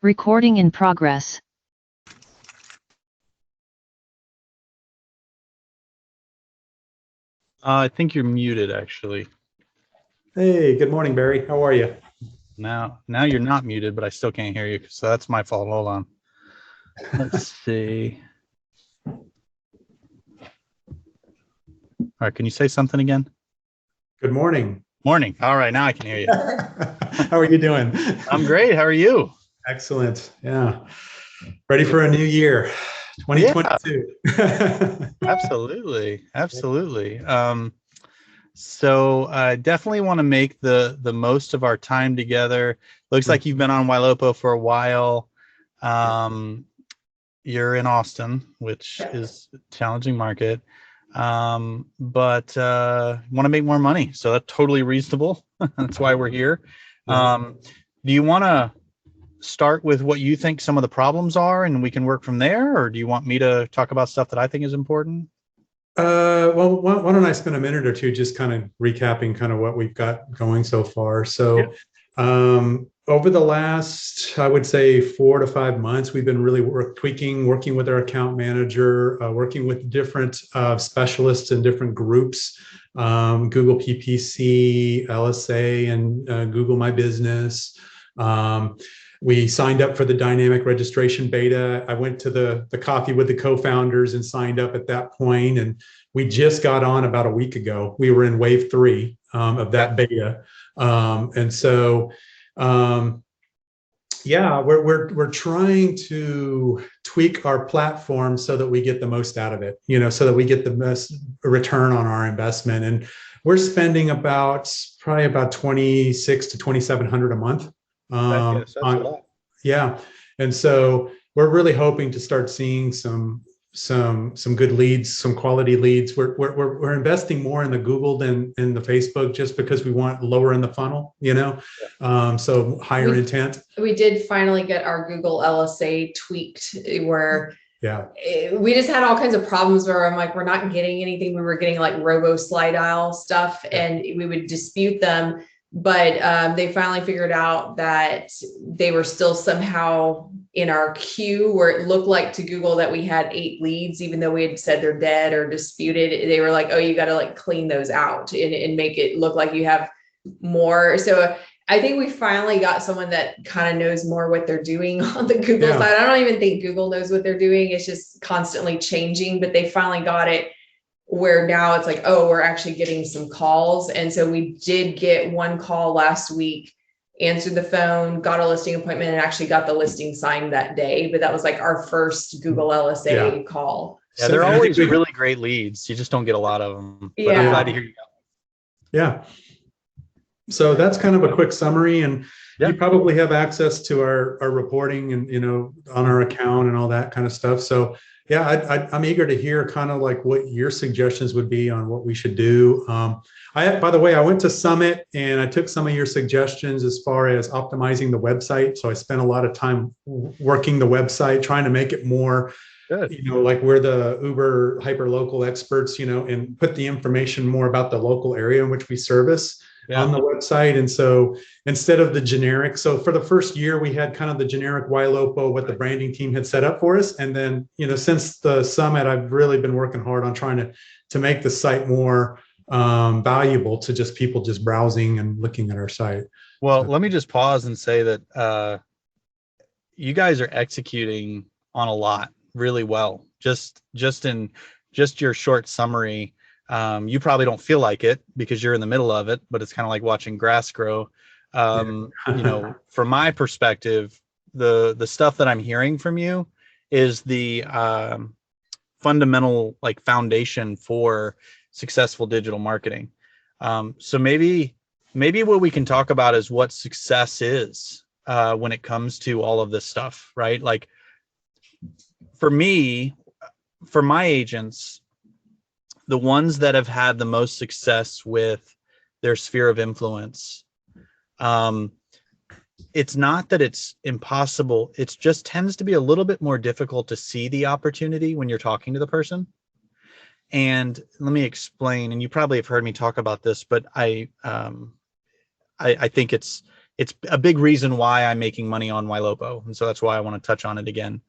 Recording in progress. I think you're muted, actually. Hey, good morning, Barry. How are you? Now you're not muted, but I still can't hear you, so that's my fault. Hold on. Let's see. All right, can you say something again? Good morning. Morning. All right, now I can hear you. How are you doing? I'm great. How are you? Excellent. Yeah. Ready for a new year, 2022. Absolutely. Absolutely. So I definitely want to make the most of our time together. Looks like you've been on Ylopo for a while. You're in Austin, which is a challenging market. But want to make more money. So that's totally reasonable. That's why we're here. Do you want to start with what you think some of the problems are and we can work from there? Or do you want me to talk about stuff that I think is important? Well, why don't I spend a minute or two just kind of recapping kind of what we've got going so far. So over the last, I would say 4 to 5 months, we've been really working with our account manager, working with different specialists in different groups, Google PPC, LSA, and Google My Business. We signed up for the dynamic registration beta. I went to the coffee with the co-founders and signed up at that point. And we just got on about a week ago. We were in wave 3 of that beta. Yeah, we're trying to tweak our platform so that we get the most out of it, so that we get the best return on our investment. And we're spending probably about 2,600 to 2,700 a month. That's a lot. Yeah. And so we're really hoping to start seeing some good leads, some quality leads. We're investing more in the Google than in the Facebook, just because we want lower in the funnel, so higher intent. We did finally get our Google LSA tweaked, where we just had all kinds of problems where I'm like, we're not getting anything. We were getting like robo slide aisle stuff, and we would dispute them. But they finally figured out that they were still somehow in our queue, where it looked like to Google that we had 8 leads, even though we had said they're dead or disputed. They were like, oh, you got to like clean those out and make it look like you have more. So I think we finally got someone that kind of knows more what they're doing on the Google side. I don't even think Google knows what they're doing. It's just constantly changing, but they finally got it where now it's like, oh, we're actually getting some calls. And so we did get one call last week, answered the phone, got a listing appointment, and actually got the listing signed that day. But that was like our first Google LSA call. Yeah, they're always really great leads. You just don't get a lot of them. But I'm glad to hear you. Yeah. So that's kind of a quick summary, and you probably have access to our reporting and, on our account and all that kind of stuff. So yeah, I'm eager to hear kind of like what your suggestions would be on what we should do. By the way, I went to Summit and I took some of your suggestions as far as optimizing the website. So I spent a lot of time working the website, trying to make it more, like we're the Uber hyper local experts, and put the information more about the local area in which we service on the website. And so instead of the generic, so for the first year, we had kind of the generic Ylopo, what the branding team had set up for us. And then, since the summit, I've really been working hard on trying to make the site more valuable to just people just browsing and looking at our site. Well, let me just pause and say that you guys are executing on a lot really well. Just in your short summary. You probably don't feel like it because you're in the middle of it, but it's kind of like watching grass grow. From my perspective, the stuff that I'm hearing from you is the fundamental like foundation for successful digital marketing. So maybe what we can talk about is what success is when it comes to all of this stuff, right? Like for me, for my agents, the ones that have had the most success with their sphere of influence, it's not that it's impossible. It just tends to be a little bit more difficult to see the opportunity when you're talking to the person. And let me explain, and you probably have heard me talk about this, but I think it's it's a big reason why I'm making money on Ylopo. And so that's why I want to touch on it again.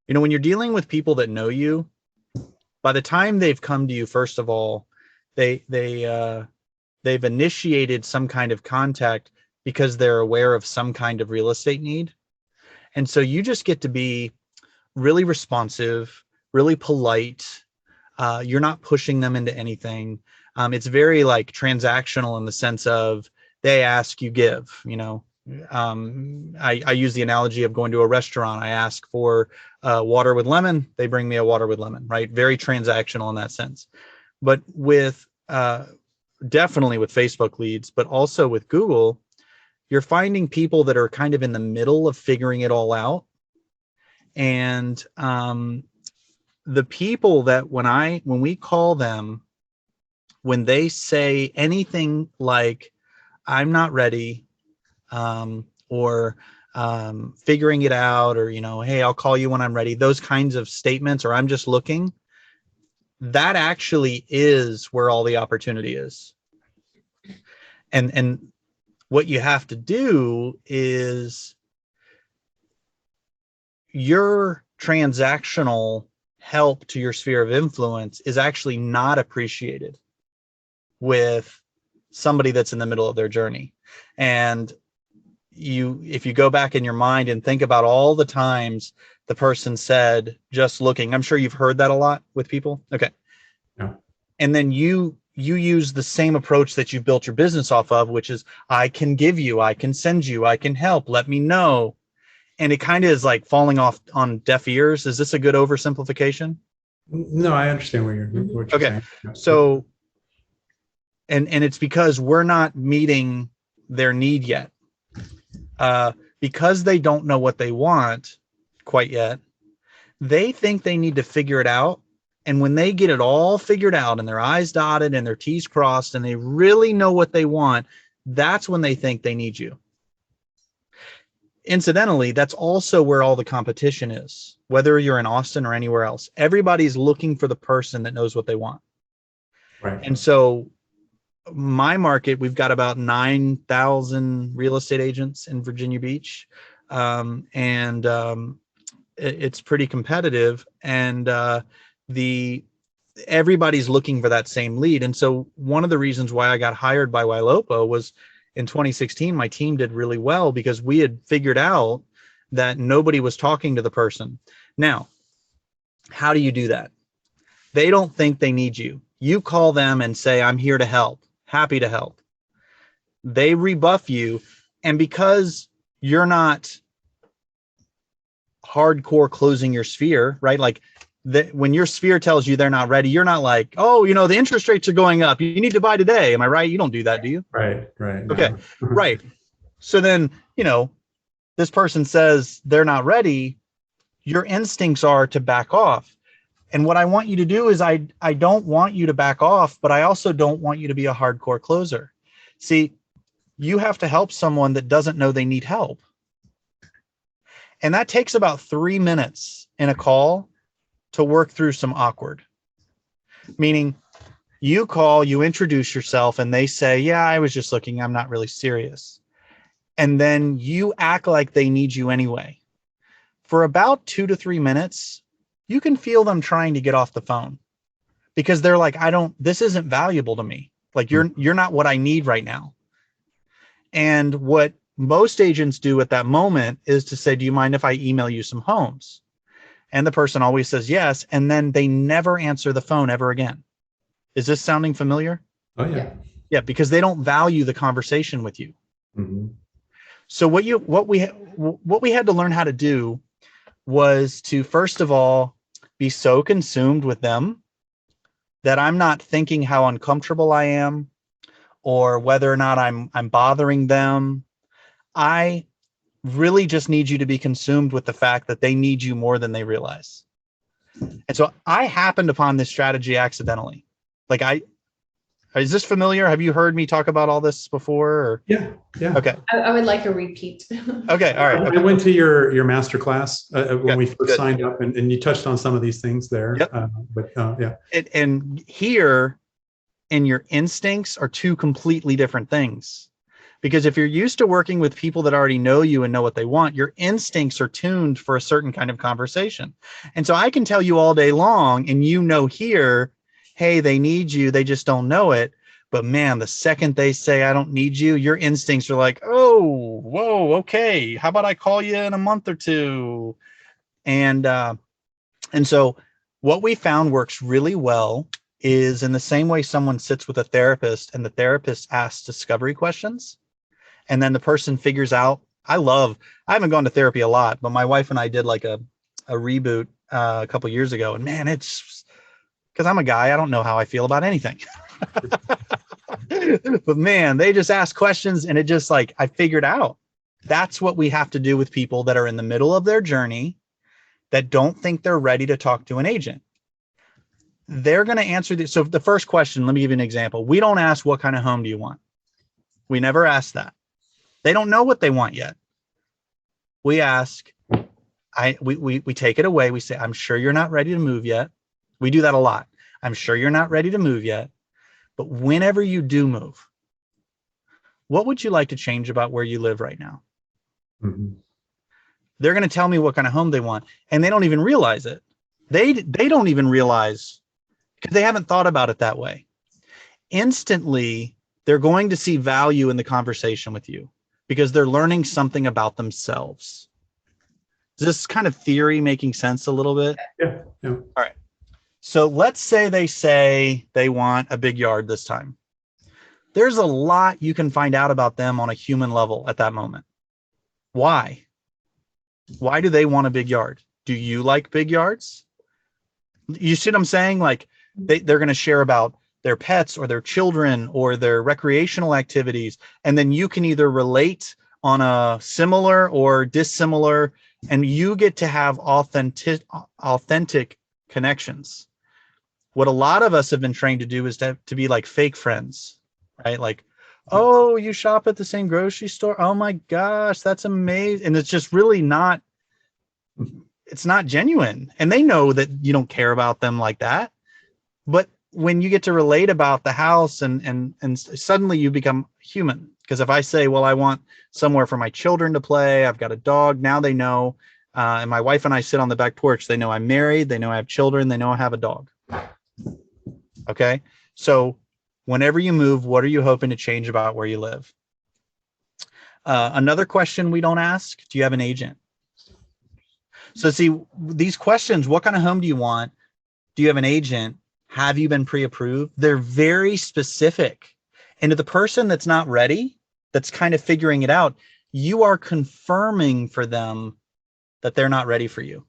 You know, when you're dealing with people that know you, by the time they've come to you, first of all, they've initiated some kind of contact because they're aware of some kind of real estate need. And so you just get to be really responsive, really polite. You're not pushing them into anything. It's very like transactional in the sense of they ask, you give, you know. I use the analogy of going to a restaurant. I ask for water with lemon. They bring me a water with lemon, right? Very transactional in that sense. But with definitely with Facebook leads, but also with Google, you're finding people that are kind of in the middle of figuring it all out. And the people that when we call them, when they say anything like, I'm not ready, or figuring it out, or, you know, hey, I'll call you when I'm ready, those kinds of statements, or I'm just looking, that actually is where all the opportunity is. And what you have to do is your transactional help to your sphere of influence is actually not appreciated with somebody that's in the middle of their journey. And if you go back in your mind and think about all the times the person said, just looking, I'm sure you've heard that a lot with people. Okay. Yeah. And then you use the same approach that you've built your business off of, which is, I can give you, I can send you, I can help, let me know. And it kind of is like falling off on deaf ears. Is this a good oversimplification? No, I understand what you're okay. saying. Yeah. So, and it's because we're not meeting their need yet. Because they don't know what they want quite yet, they think they need to figure it out. And when they get it all figured out and their I's dotted and their T's crossed and they really know what they want, that's when they think they need you. Incidentally, that's also where all the competition is, whether you're in Austin or anywhere else. Everybody's looking for the person that knows what they want. Right. And so my market, we've got about 9,000 real estate agents in Virginia Beach. It's pretty competitive, and everybody's looking for that same lead. And so one of the reasons why I got hired by Ylopo was in 2016, my team did really well because we had figured out that nobody was talking to the person. Now, how do you do that? They don't think they need you. You call them and say, I'm here to help. Happy to help. They rebuff you. And because you're not hardcore closing your sphere, right? Like when your sphere tells you they're not ready, you're not like, oh, you know, the interest rates are going up, you need to buy today. Am I right? You don't do that, do you? Right. Okay. Right. So then, you know, this person says they're not ready. Your instincts are to back off. And what I want you to do is I don't want you to back off, but I also don't want you to be a hardcore closer. See, you have to help someone that doesn't know they need help. And that takes about 3 minutes in a call to work through some awkward. Meaning you call, you introduce yourself, and they say, yeah, I was just looking, I'm not really serious. And then you act like they need you anyway. For about 2 to 3 minutes, you can feel them trying to get off the phone because they're like, this isn't valuable to me. Like you're not what I need right now. And what most agents do at that moment is to say, do you mind if I email you some homes? And the person always says yes. And then they never answer the phone ever again. Is this sounding familiar? Oh yeah. Yeah, because they don't value the conversation with you. Mm-hmm. So what we had to learn how to do was to, first of all, be so consumed with them that I'm not thinking how uncomfortable I am or whether or not I'm bothering them. I really just need you to be consumed with the fact that they need you more than they realize. And so I happened upon this strategy accidentally. Like is this familiar? Have you heard me talk about all this before? Or? Yeah. Okay. I would like a repeat. Okay. All right. Okay. I went to your master class when we first Good. signed up, and you touched on some of these things there. Yep. Yeah. And here, and your instincts are two completely different things. Because if you're used to working with people that already know you and know what they want, your instincts are tuned for a certain kind of conversation. And so I can tell you all day long, and you know here, hey, they need you, they just don't know it. But man, the second they say, I don't need you, your instincts are like, oh, whoa, okay. How about I call you in a month or two? And so what we found works really well is in the same way someone sits with a therapist and the therapist asks discovery questions. And then the person figures out, I haven't gone to therapy a lot, but my wife and I did like a reboot a couple years ago. And man, it's because I'm a guy, I don't know how I feel about anything. But man, they just ask questions and it just like, I figured out that's what we have to do with people that are in the middle of their journey that don't think they're ready to talk to an agent. They're going to answer this. So the first question, let me give you an example. We don't ask, what kind of home do you want? We never ask that. They don't know what they want yet. We ask, we take it away. We say, I'm sure you're not ready to move yet. We do that a lot. I'm sure you're not ready to move yet. But whenever you do move, what would you like to change about where you live right now? Mm-hmm. They're going to tell me what kind of home they want, and they don't even realize it. They don't even realize because they haven't thought about it that way. Instantly, they're going to see value in the conversation with you because they're learning something about themselves. Is this kind of theory making sense a little bit? Yeah. All right. So let's say they want a big yard this time. There's a lot you can find out about them on a human level at that moment. Why? Why do they want a big yard? Do you like big yards? You see what I'm saying? Like they're going to share about their pets or their children or their recreational activities. And then you can either relate on a similar or dissimilar, and you get to have authentic connections. What a lot of us have been trained to do is to be like fake friends, right? Like, oh, you shop at the same grocery store. Oh my gosh, that's amazing. And it's just really not, it's not genuine. And they know that you don't care about them like that. But when you get to relate about the house and suddenly you become human. Because if I say, well, I want somewhere for my children to play, I've got a dog, now they know. And my wife and I sit on the back porch. They know I'm married. They know I have children. They know I have a dog. Okay. So whenever you move, what are you hoping to change about where you live? Another question we don't ask, do you have an agent? So see, these questions, what kind of home do you want? Do you have an agent? Have you been pre-approved? They're very specific. And to the person that's not ready, that's kind of figuring it out, you are confirming for them that they're not ready for you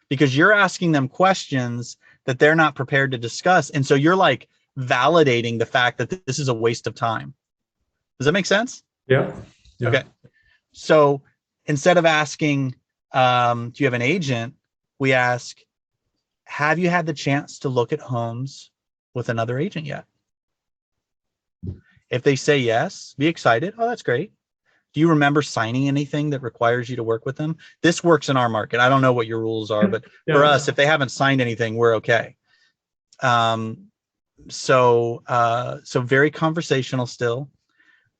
because you're asking them questions that they're not prepared to discuss. And so you're like validating the fact that this is a waste of time. Does that make sense? Yeah. Okay. So instead of asking, do you have an agent? We ask, have you had the chance to look at homes with another agent yet? If they say yes, be excited. Oh, that's great. Do you remember signing anything that requires you to work with them? This works in our market. I don't know what your rules are, but for us, if they haven't signed anything, we're okay. So very conversational still.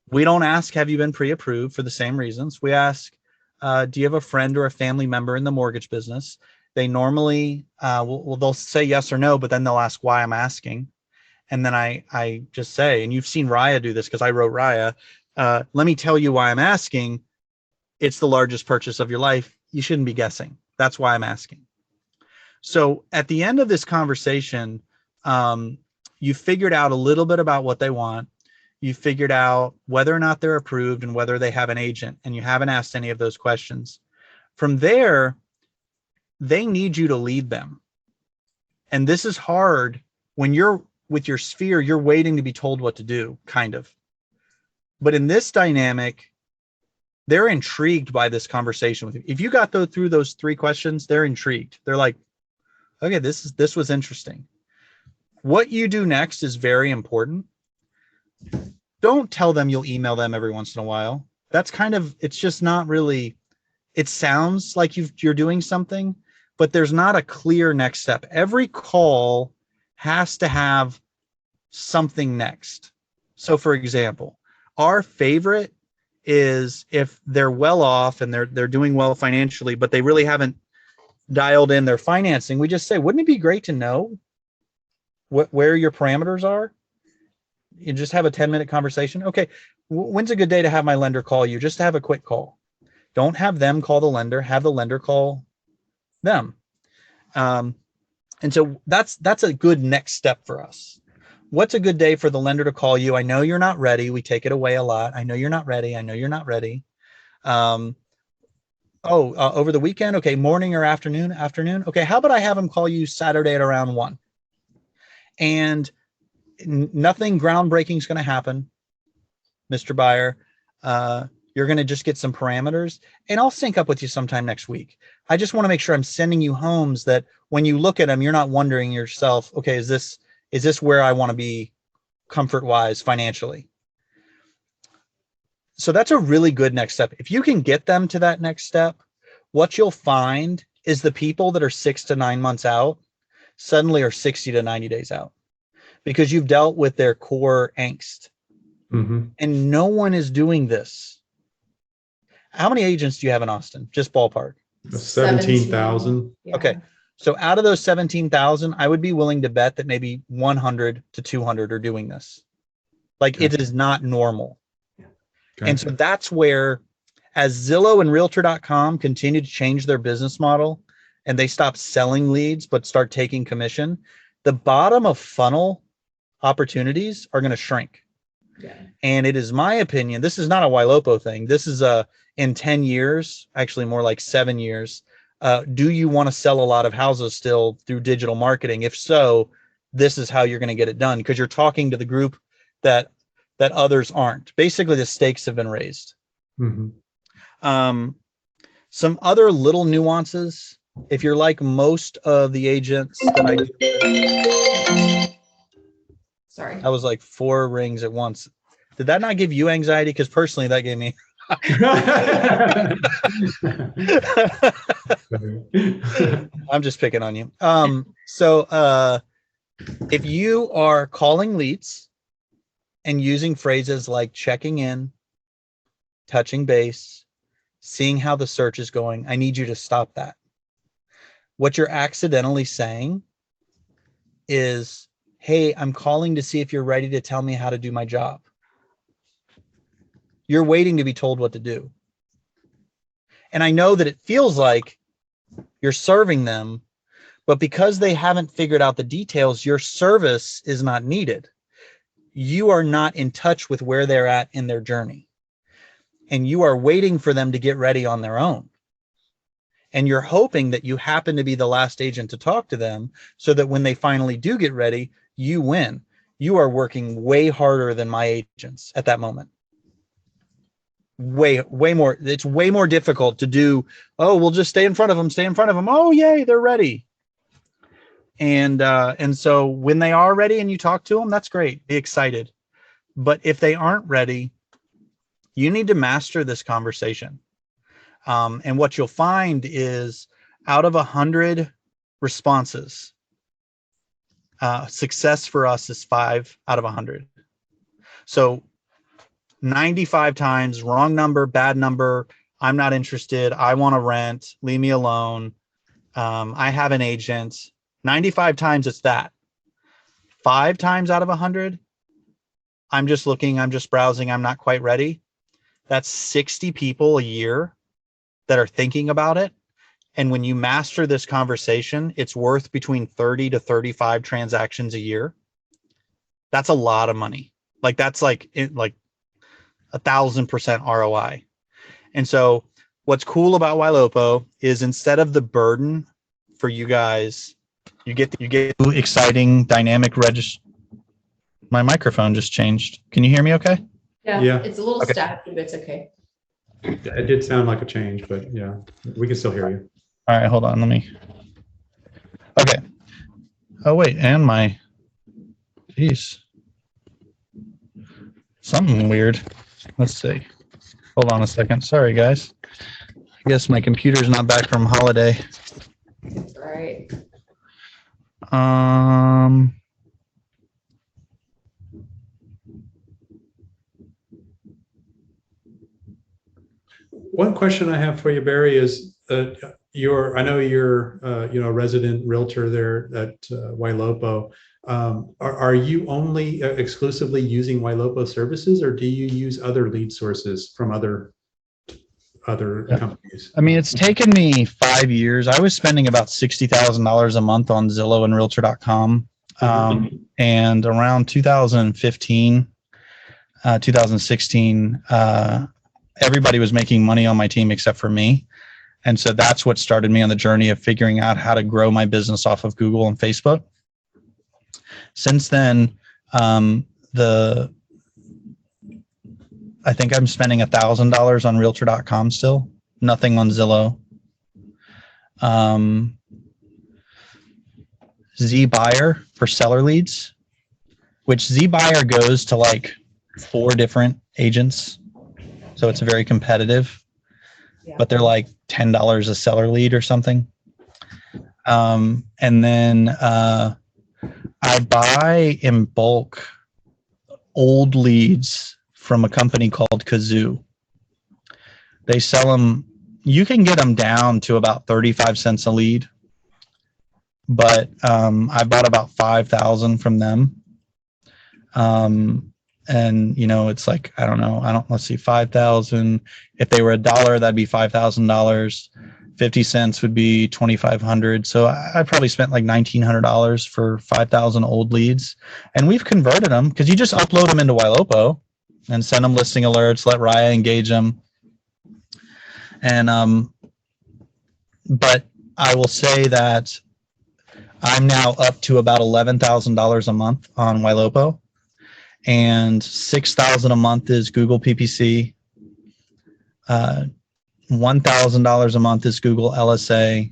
We don't ask, have you been pre-approved for the same reasons. We ask, do you have a friend or a family member in the mortgage business? They normally, they'll say yes or no, but then they'll ask why I'm asking. And then I just say, and you've seen Raya do this because I wrote Raya. Let me tell you why I'm asking. It's the largest purchase of your life. You shouldn't be guessing. That's why I'm asking. So at the end of this conversation, you figured out a little bit about what they want. You figured out whether or not they're approved and whether they have an agent, and you haven't asked any of those questions. From there, they need you to lead them. And this is hard when you're with your sphere, you're waiting to be told what to do, kind of. But in this dynamic, they're intrigued by this conversation with you. If you got through those 3 questions, they're intrigued. They're like, okay, this was interesting. What you do next is very important. Don't tell them you'll email them every once in a while. That's kind of, it's just not really, it sounds like you're doing something, but there's not a clear next step. Every call has to have something next. So for example, Our favorite is if they're well off and they're doing well financially, but they really haven't dialed in their financing. We just say, wouldn't it be great to know where your parameters are? You just have a 10-minute conversation. Okay, when's a good day to have my lender call you? Just to have a quick call. Don't have them call the lender. Have the lender call them. And so that's a good next step for us. What's a good day for the lender to call you? I know you're not ready. We take it away a lot. I know you're not ready. I know you're not ready. Over the weekend? Okay, morning or afternoon? Afternoon. Okay, how about I have them call you Saturday at around 1? And nothing groundbreaking is going to happen, Mr. Buyer. You're going to just get some parameters, and I'll sync up with you sometime next week. I just want to make sure I'm sending you homes that when you look at them, you're not wondering yourself, okay, is this where I want to be comfort-wise financially? So that's a really good next step. If you can get them to that next step, what you'll find is the people that are 6 to 9 months out suddenly are 60 to 90 days out because you've dealt with their core angst. Mm-hmm. And no one is doing this. How many agents do you have in Austin? Just ballpark. 17,000. Yeah. Okay. So out of those 17,000, I would be willing to bet that maybe 100 to 200 are doing this. Like it is not normal. Okay. And so that's where, as Zillow and Realtor.com continue to change their business model and they stop selling leads but start taking commission, the bottom of funnel opportunities are going to shrink. Yeah. And it is my opinion, this is not a Ylopo thing. This is in 10 years, actually more like 7 years. Do you want to sell a lot of houses still through digital marketing? If so, this is how you're going to get it done because you're talking to the group that others aren't. Basically, the stakes have been raised. Mm-hmm. Some other little nuances. If you're like most of the agents that I do, Sorry. I was like 4 rings at once. Did that not give you anxiety? Because personally, that gave me. I'm just picking on you. So if you are calling leads and using phrases like checking in, touching base, seeing how the search is going, I need you to stop that. What you're accidentally saying is, hey, I'm calling to see if you're ready to tell me how to do my job. You're waiting to be told what to do. And I know that it feels like you're serving them, but because they haven't figured out the details, your service is not needed. You are not in touch with where they're at in their journey. And you are waiting for them to get ready on their own. And you're hoping that you happen to be the last agent to talk to them so that when they finally do get ready, you win. You are working way harder than my agents at that moment. Way more. It's way more difficult to do. Oh, we'll just stay in front of them. Oh, yay, they're ready. And so when they are ready and you talk to them, that's great. Be excited. But if they aren't ready, you need to master this conversation. And what you'll find is out of 100 responses, success for us is 5 out of 100. So 95 times, wrong number, bad number, I'm not interested, I want to rent, leave me alone, I have an agent. 95 times it's that. 5 times out of 100, I'm just looking, I'm just browsing, I'm not quite ready. That's 60 people a year that are thinking about it. And when you master this conversation, it's worth between 30 to 35 transactions a year. That's a lot of money. Like that's like 1,000% ROI. And so what's cool about Ylopo is instead of the burden for you guys, you get exciting dynamic register. My microphone just changed. Can you hear me okay? Yeah. It's a little Okay. staticky, but it's okay. It did sound like a change, but yeah, we can still hear you. All right, hold on. Let me. Okay. Oh, wait. And my. Jeez. Something weird. Let's see. Hold on a second. Sorry, guys. I guess my computer's not back from holiday. That's right. All one question I have for you, Barry, is I know you're a resident realtor there at Ylopo. Are you only exclusively using Ylopo services, or do you use other lead sources from other companies? I mean, it's taken me 5 years. I was spending about $60,000 a month on Zillow and Realtor.com. And around 2015, 2016, everybody was making money on my team except for me. And so that's what started me on the journey of figuring out how to grow my business off of Google and Facebook. Since then, I think I'm spending $1,000 on Realtor.com still, nothing on Zillow. ZBuyer for seller leads, which ZBuyer goes to like 4 different agents. So it's very competitive, but they're like $10 a seller lead or something. And then I buy in bulk old leads from a company called Kazoo. They sell them, you can get them down to about 35 cents a lead, but I bought about 5,000 from them. And it's like, let's see, 5,000. If they were $1, that'd be $5,000. 50 cents would be 2,500. So I probably spent like $1,900 for 5,000 old leads, and we've converted them because you just upload them into Ylopo and send them listing alerts, let Raya engage them. And, but I will say that I'm now up to about $11,000 a month on Ylopo, and $6,000 a month is Google PPC. $1,000 a month is Google LSA.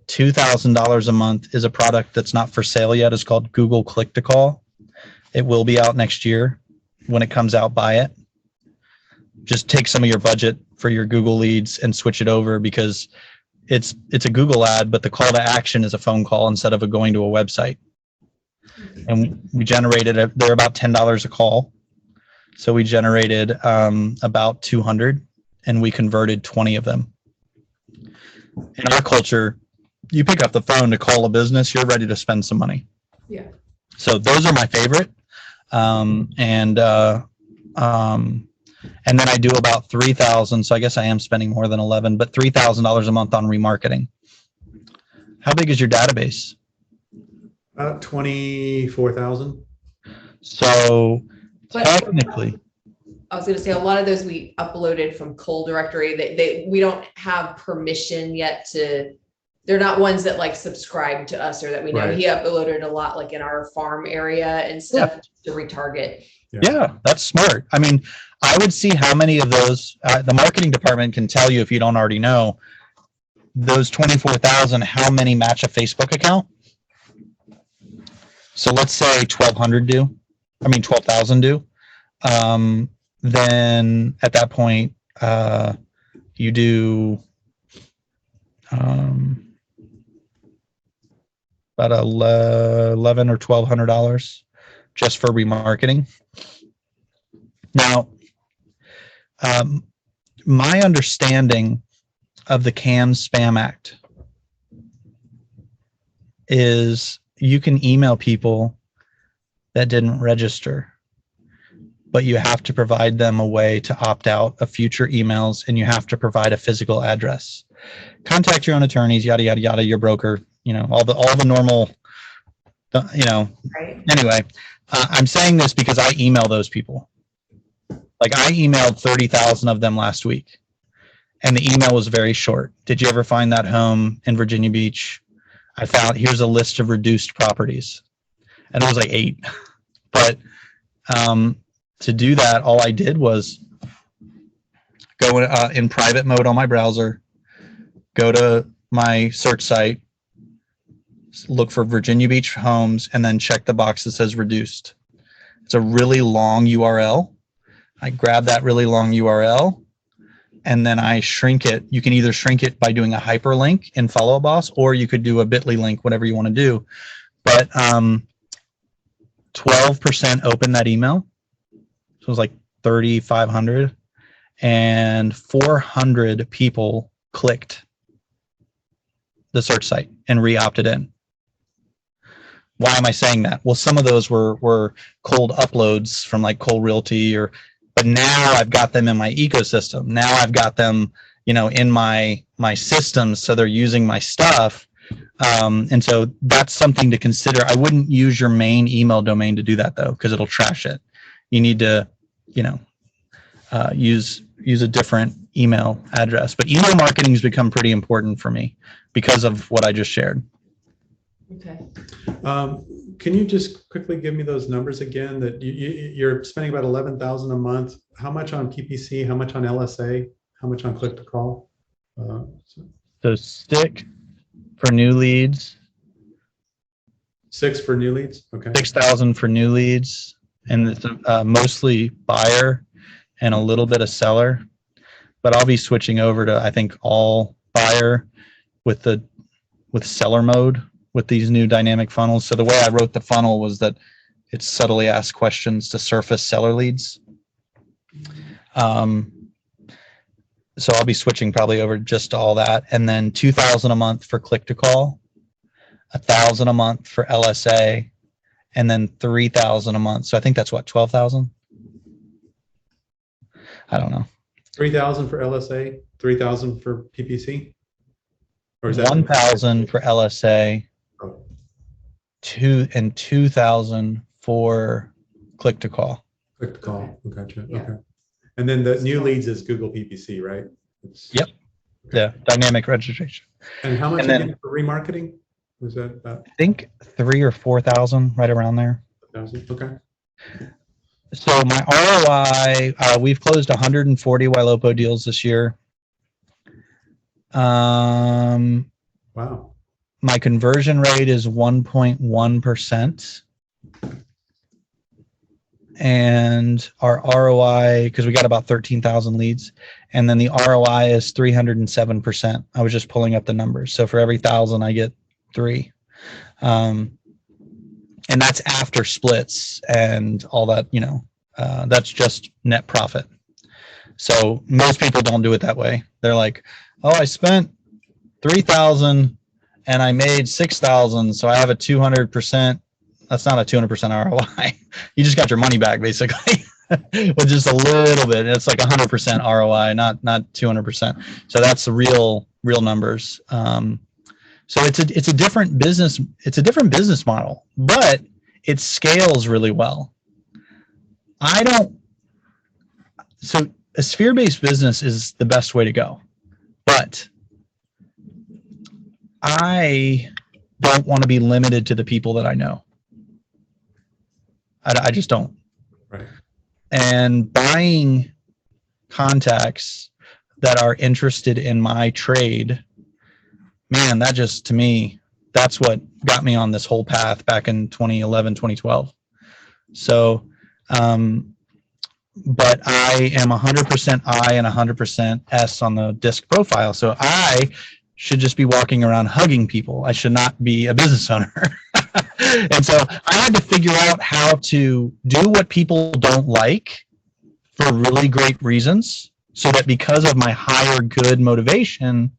$2,000 a month is a product that's not for sale yet. It's called Google Click to Call. It will be out next year. When it comes out, buy it. Just take some of your budget for your Google leads and switch it over, because it's a Google ad, but the call to action is a phone call instead of going to a website. And we generated, they're about $10 a call. So we generated about 200, and we converted 20 of them. In our culture, you pick up the phone to call a business, you're ready to spend some money. Yeah. So those are my favorite. And then I do about 3,000. So I guess I am spending more than 11, but $3,000 a month on remarketing. How big is your database? About 24,000. So technically, I was going to say a lot of those we uploaded from Coal Directory. We don't have permission yet they're not ones that like subscribe to us or that we know. Right. He uploaded a lot like in our farm area and stuff to retarget. Yeah, that's smart. I mean, I would see how many of those, the marketing department can tell you if you don't already know, those 24,000, how many match a Facebook account? So let's say 12,000 do. Then at that point, you do about $1,100 or $1,200 just for remarketing. Now, my understanding of the CAMS Spam Act is you can email people that didn't register, but you have to provide them a way to opt out of future emails, and you have to provide a physical address. Contact your own attorneys, yada, yada, yada, your broker, all the normal, Right. Anyway, I'm saying this because I email those people. Like I emailed 30,000 of them last week, and the email was very short. Did you ever find that home in Virginia Beach? I found, here's a list of reduced properties. And it was like 8. But to do that, all I did was go in private mode on my browser, go to my search site, look for Virginia Beach homes, and then check the box that says reduced. It's a really long URL. I grab that really long URL, and then I shrink it. You can either shrink it by doing a hyperlink in Follow Boss, or you could do a bit.ly link, whatever you want to do. But 12% opened that email. So it was like 3,500. and 400 people clicked the search site and re-opted in. Why am I saying that? Well, some of those were cold uploads from like Cold Realty, but now I've got them in my ecosystem. Now I've got them, in my systems, so they're using my stuff. And so that's something to consider. I wouldn't use your main email domain to do that though, because it'll trash it. You need to, use a different email address. But email marketing has become pretty important for me because of what I just shared. Okay. Can you just quickly give me those numbers again? That you're spending about 11,000 a month. How much on PPC? How much on LSA? How much on click to call? So stick for new leads. 6 for new leads. Okay. 6,000 for new leads, and it's mostly buyer and a little bit of seller. But I'll be switching over to, I think, all buyer with seller mode with these new dynamic funnels. So the way I wrote the funnel was that it subtly asks questions to surface seller leads. So I'll be switching probably over just to all that, and then 2,000 a month for click to call, 1,000 a month for LSA, and then 3,000 a month. So I think that's what, 12,000? I don't know. 3,000 for LSA, 3,000 for PPC, or is that 1,000 for LSA, Oh. 2,000 for click to call. Click to call? Gotcha. Yeah. Okay. And then the new leads is Google PPC, right? Yep. Yeah, dynamic registration. And how much And then- again for remarketing? Was that about I think 3,000 or 4,000, right around there. 1,000? Okay. So my ROI, we've closed 140 Ylopo deals this year. Wow. My conversion rate is 1.1%. And our ROI, because we got about 13,000 leads, and then the ROI is 307%. I was just pulling up the numbers. So for every 1,000, I get 3. And that's after splits and all that, that's just net profit. So most people don't do it that way. They're like, oh, I spent 3,000 and I made 6,000. So I have a 200%. That's not a 200% ROI. You just got your money back basically with just a little bit. It's like 100% ROI, not 200%. So that's the real numbers. So it's a different business. It's a different business model, but it scales really well. So a sphere-based business is the best way to go, but I don't want to be limited to the people that I know. I just don't. Right. And buying contacts that are interested in my trade, man, that just, to me, that's what got me on this whole path back in 2011, 2012. So, but I am 100% I and 100% S on the disc profile. So I should just be walking around hugging people. I should not be a business owner. And so I had to figure out how to do what people don't like for really great reasons, so that because of my higher good motivation,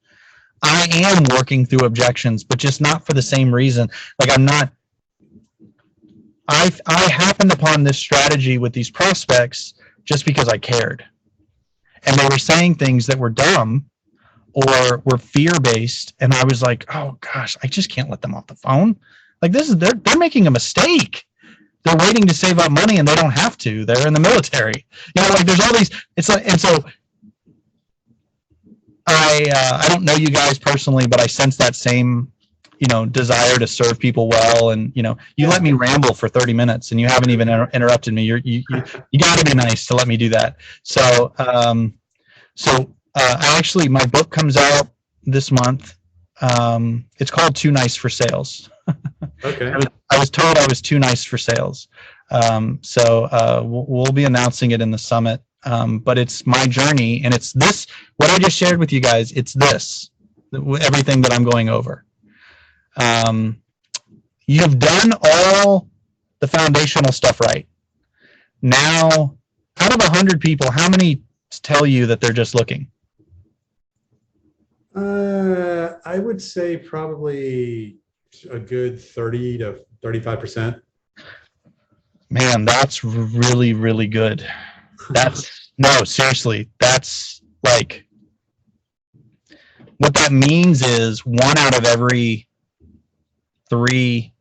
I am working through objections, but just not for the same reason. Like I happened upon this strategy with these prospects just because I cared. And they were saying things that were dumb or were fear-based. And I was like, oh gosh, I just can't let them off the phone. Like they're making a mistake. They're waiting to save up money and they don't have to. They're in the military. Like there's all these, it's like, and so I don't know you guys personally, but I sense that same, desire to serve people well. And, you let me ramble for 30 minutes and you haven't even interrupted me. You gotta be nice to let me do that. So, actually my book comes out this month. It's called Too Nice for Sales. Okay. I was told I was too nice for sales. We'll be announcing it in the summit. But it's my journey, and it's this, what I just shared with you guys, it's this, everything that I'm going over. You've done all the foundational stuff right. Now, out of 100 people, how many tell you that they're just looking? I would say probably a good 30 to 35%. Man, that's really, really good. That's no, seriously, that's like, what that means is one out of every three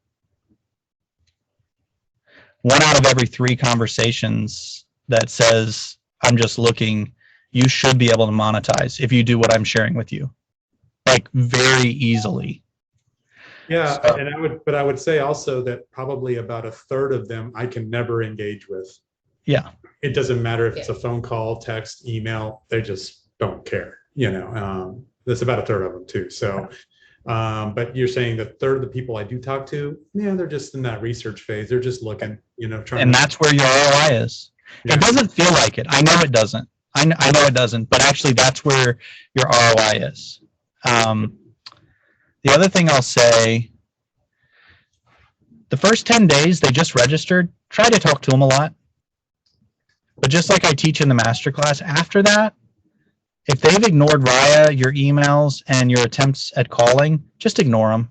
conversations that says I'm just looking, you should be able to monetize if you do what I'm sharing with you, like very easily. Yeah, So, and I would say also that probably about a third of them I can never engage with. yeah. It doesn't matter if it's a phone call, text, email, they just don't care, that's about a third of them too. So, but you're saying that third of the people I do talk to, yeah, they're just in that research phase. They're just looking, trying. And that's where your ROI is. Yeah. It doesn't feel like it. I know it doesn't. I know it doesn't, but actually that's where your ROI is. The other thing I'll say, the first 10 days they just registered, try to talk to them a lot. But just like I teach in the masterclass, after that, if they've ignored Raya, your emails, and your attempts at calling, just ignore them.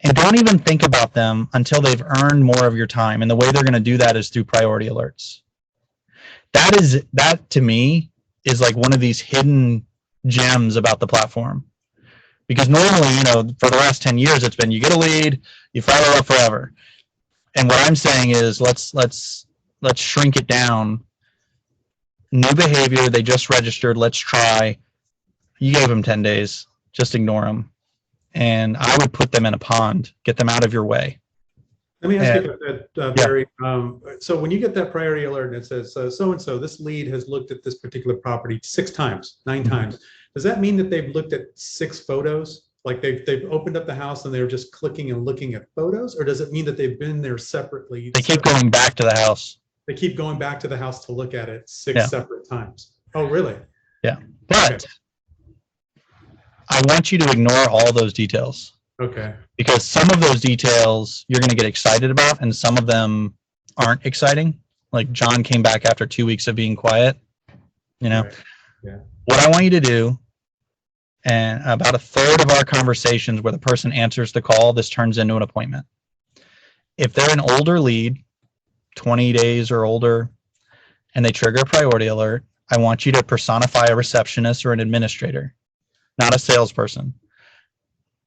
And don't even think about them until they've earned more of your time. And the way they're going to do that is through priority alerts. That to me is like one of these hidden gems about the platform. Because normally, for the last 10 years, it's been you get a lead, you follow up forever. And what I'm saying is let's shrink it down. New behavior, they just registered, let's try. You gave them 10 days, just ignore them. And I would put them in a pond, get them out of your way. Let me ask you about that, Barry. So when you get that priority alert and it says, so-and-so, this lead has looked at this particular property 6 times, 9 times. Does that mean that they've looked at 6 photos? Like they've opened up the house and they're just clicking and looking at photos? Or does it mean that they've been there separately? They keep going back to the house. They keep going back to the house to look at it 6 separate times. Oh, really? Yeah. But okay. I want you to ignore all those details. Okay. Because some of those details you're going to get excited about and some of them aren't exciting. Like John came back after 2 weeks of being quiet. Right. Yeah. What I want you to do, and about a third of our conversations where the person answers the call, this turns into an appointment. If they're an older lead, 20 days or older, and they trigger a priority alert, I want you to personify a receptionist or an administrator, not a salesperson.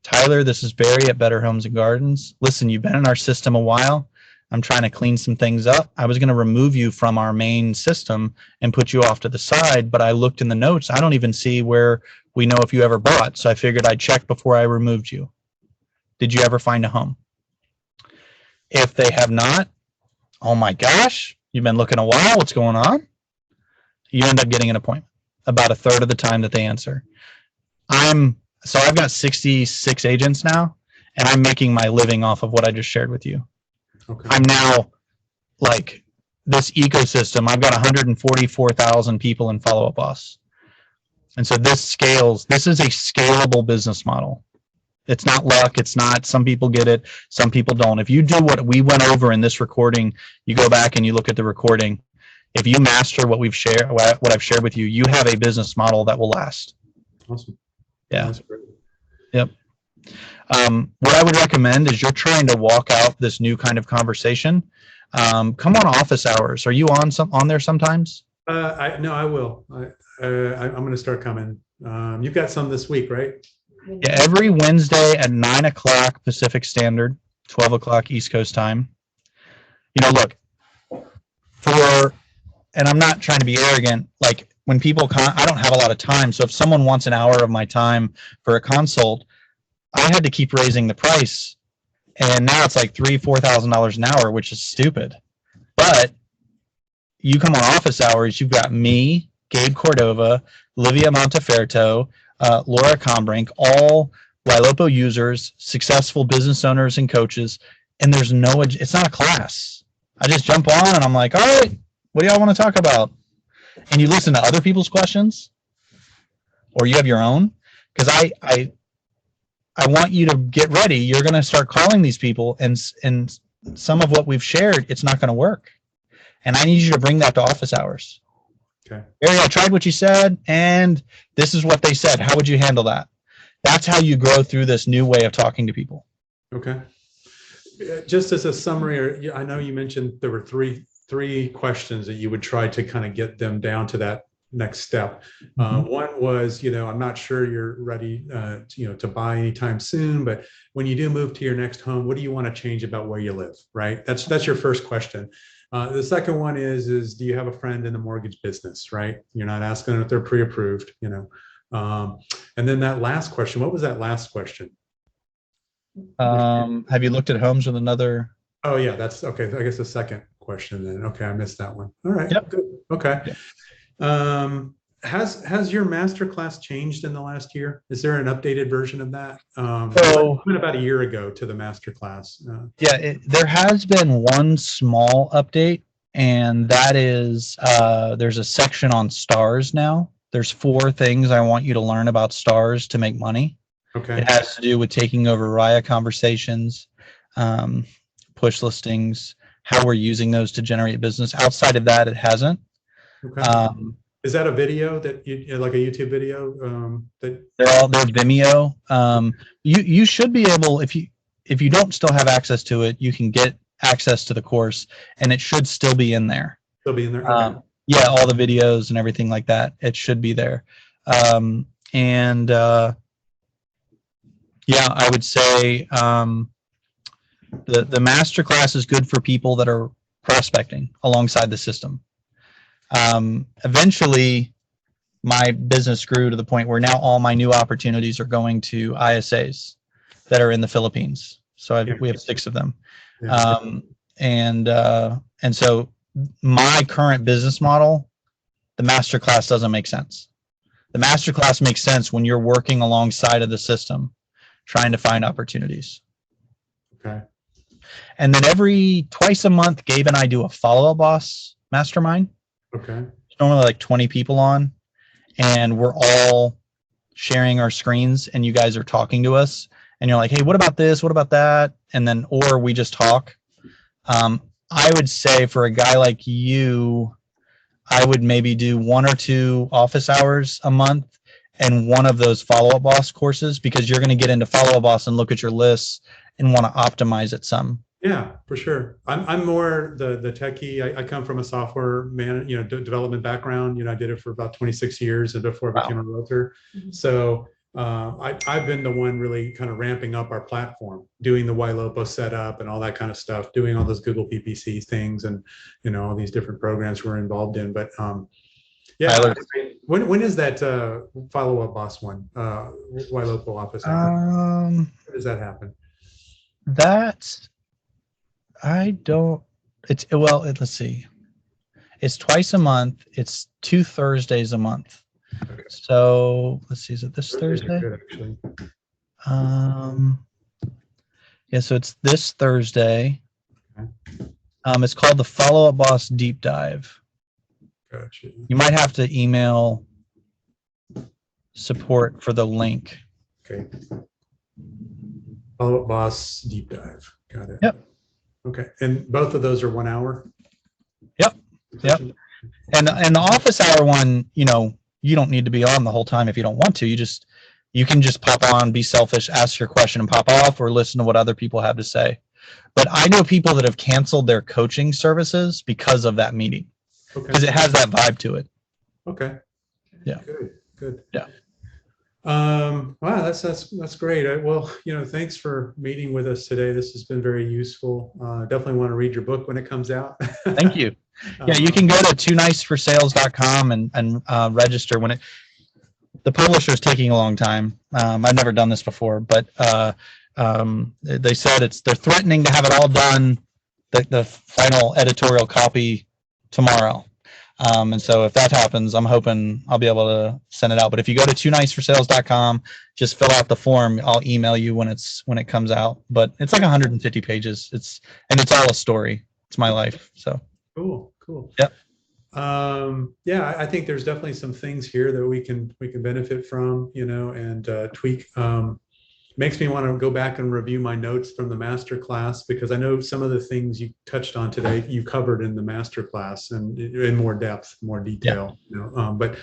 Tyler, this is Barry at Better Homes and Gardens. Listen, you've been in our system a while. I'm trying to clean some things up. I was going to remove you from our main system and put you off to the side, but I looked in the notes. I don't even see where we know if you ever bought. So I figured I'd check before I removed you. Did you ever find a home? If they have not, oh my gosh, you've been looking a while. What's going on? You end up getting an appointment about a third of the time that they answer. So I've got 66 agents now, and I'm making my living off of what I just shared with you. Okay. I'm now like this ecosystem. I've got 144,000 people in Follow Up Boss. And so this scales. This is a scalable business model. It's not luck. It's not, some people get it, some people don't. If you do what we went over in this recording, you go back and you look at the recording. If you master what we've shared, what I've shared with you, you have a business model that will last. Awesome. Yeah. Yep. What I would recommend is you're trying to walk out this new kind of conversation. Come on office hours. Are you on there sometimes? No, I will. I'm going to start coming. You've got some this week, right? Yeah, every Wednesday at 9 o'clock Pacific Standard, 12 o'clock East Coast time. Look, and I'm not trying to be arrogant, like when people I don't have a lot of time. So if someone wants an hour of my time for a consult, I had to keep raising the price. And now it's like $3,000-$4,000 an hour, which is stupid. But you come on office hours, you've got me, Gabe Cordova, Livia Monteferto, Laura Combrink, all Ylopo users, successful business owners and coaches. And it's not a class. I just jump on and I'm like, all right, what do y'all want to talk about? And you listen to other people's questions, or you have your own. Because I want you to get ready. You're going to start calling these people, and some of what we've shared, it's not going to work. And I need you to bring that to office hours. Okay. Gary, I tried what you said, and this is what they said. How would you handle that? That's how you grow through this new way of talking to people. Okay. Just as a summary, I know you mentioned there were three questions that you would try to kind of get them down to that next step. One was, I'm not sure you're ready, to buy anytime soon, but when you do move to your next home, what do you want to change about where you live? Right. That's your first question. The second one is do you have a friend in the mortgage business? Right. You're not asking if they're pre-approved, and then that last question, what was that last question? Have you looked at homes with another? Oh yeah, that's okay. I guess the second question then. Okay, I missed that one. All right. Yep. Good. Okay. Yep. Has your masterclass changed in the last year? Is there an updated version of that? So it went about a year ago to the masterclass. there has been one small update, and that is there's a section on stars now. There's 4 things I want you to learn about stars to make money. Okay. It has to do with taking over Raya conversations, push listings, how we're using those to generate business. Outside of that, it hasn't. Okay. Is that a video that like a YouTube video? They're Vimeo. You should be able, if you don't still have access to it, you can get access to the course, and it should still be in there. Still be in there. Okay. Yeah, all the videos and everything like that. It should be there. Yeah, I would say the masterclass is good for people that are prospecting alongside the system. Eventually, my business grew to the point where now all my new opportunities are going to ISAs that are in the Philippines. So we have 6 of them. Yeah. And so my current business model, the masterclass doesn't make sense. The masterclass makes sense when you're working alongside of the system, trying to find opportunities. Okay. And then twice a month, Gabe and I do a follow-up boss mastermind. Okay. There's normally like 20 people on, and we're all sharing our screens, and you guys are talking to us, and you're like, hey, what about this? What about that? And then, or we just talk. I would say for a guy like you, I would maybe do 1 or 2 office hours a month and one of those follow-up boss courses, because you're going to get into follow-up boss and look at your lists and want to optimize it some. Yeah, for sure. I'm more the techie. I come from a software development background. I did it for about 26 years and before I became a realtor. So I've been the one really kind of ramping up our platform, doing the Ylopo setup and all that kind of stuff, doing all those Google PPC things and all these different programs we're involved in. But yeah, when is that follow-up boss one? Ylopo office hour? When does that happen? Let's see. It's twice a month. It's 2 Thursdays a month. Okay. So let's see, is it this Thursday? Good, actually. Yeah, so it's this Thursday. Okay. It's called the Follow-Up Boss Deep Dive. Gotcha. You might have to email support for the link. Okay. Follow-Up Boss Deep Dive. Got it. Yep. Okay. And both of those are 1 hour? Yep. And the office hour one, you don't need to be on the whole time if you don't want to. You can just pop on, be selfish, ask your question and pop off, or listen to what other people have to say. But I know people that have canceled their coaching services because of that meeting, because it has that vibe to it. Okay. Yeah. Good. Yeah. Wow, that's great. Well, thanks for meeting with us today. This has been very useful. Definitely want to read your book when it comes out. Thank you. Yeah, you can go to tooniceforsales.com and register when the publisher is taking a long time. I've never done this before, but they said they're threatening to have it all done, the final editorial copy tomorrow. And so if that happens, I'm hoping I'll be able to send it out. But if you go to tooniceforsales.com, just fill out the form. I'll email you when it comes out. But it's like 150 pages. It's all a story. It's my life. So cool. Yep. Yeah, I think there's definitely some things here that we can benefit from, and tweak. makes me want to go back and review my notes from the master class, because I know some of the things you touched on today you covered in the master class and in more depth, more detail. But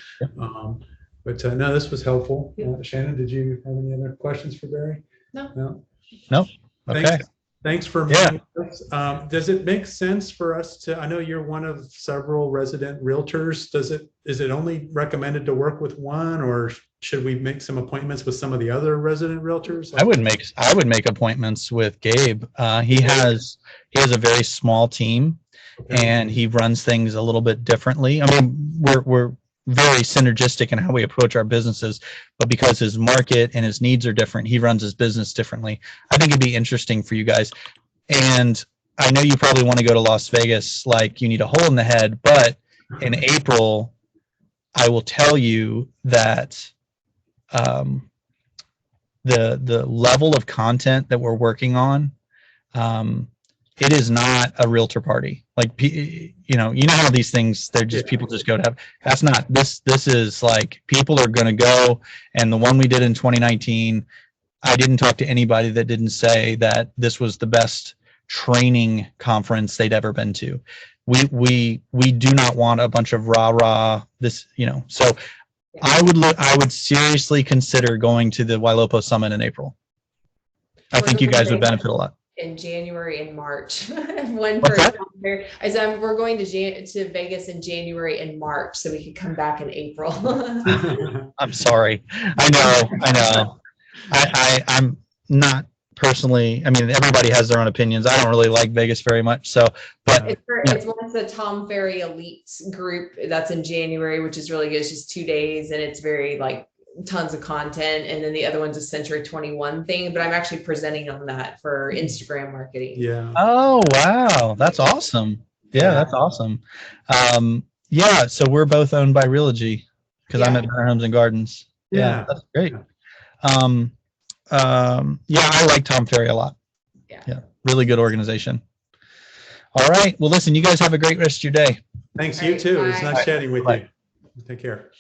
no, this was helpful. Shannon, did you have any other questions for Barry? No. Okay. Thanks for meeting us. Does it make sense for us to, I know you're one of several resident realtors. Is it only recommended to work with one, or should we make some appointments with some of the other resident realtors? I would make appointments with Gabe. He has a very small team, and he runs things a little bit differently. I mean, we're very synergistic in how we approach our businesses, but because his market and his needs are different, he runs his business differently. I think it'd be interesting for you guys. And I know you probably want to go to Las Vegas, like you need a hole in the head, but in April, I will tell you that the level of content that we're working on, it is not a realtor party. Like, you know how these things, they're just people just go to have. That's not this. This is like people are going to go. And the one we did in 2019, I didn't talk to anybody that didn't say that this was the best training conference they'd ever been to. We do not want a bunch of rah this, So I would seriously consider going to the Ylopo Summit in April. I think you guys would benefit a lot. In January and March. I said we're going to Vegas in January and March, so we could come back in April. I'm sorry. I know. I'm not personally. I mean, everybody has their own opinions. I don't really like Vegas very much. So, but it's one of the Tom Ferry Elite group that's in January, which is really good. It's just 2 days, and it's very like tons of content. And then the other one's a Century 21 thing, but I'm actually presenting on that for Instagram marketing. Yeah. Oh, wow. That's awesome. Yeah, that's awesome. Yeah. So we're both owned by Realogy because I'm at Better Homes and Gardens. Yeah. That's great. I like Tom Ferry a lot. Yeah. Really good organization. All right. Well, listen, you guys have a great rest of your day. Thanks. You too. It's nice chatting with you. Take care.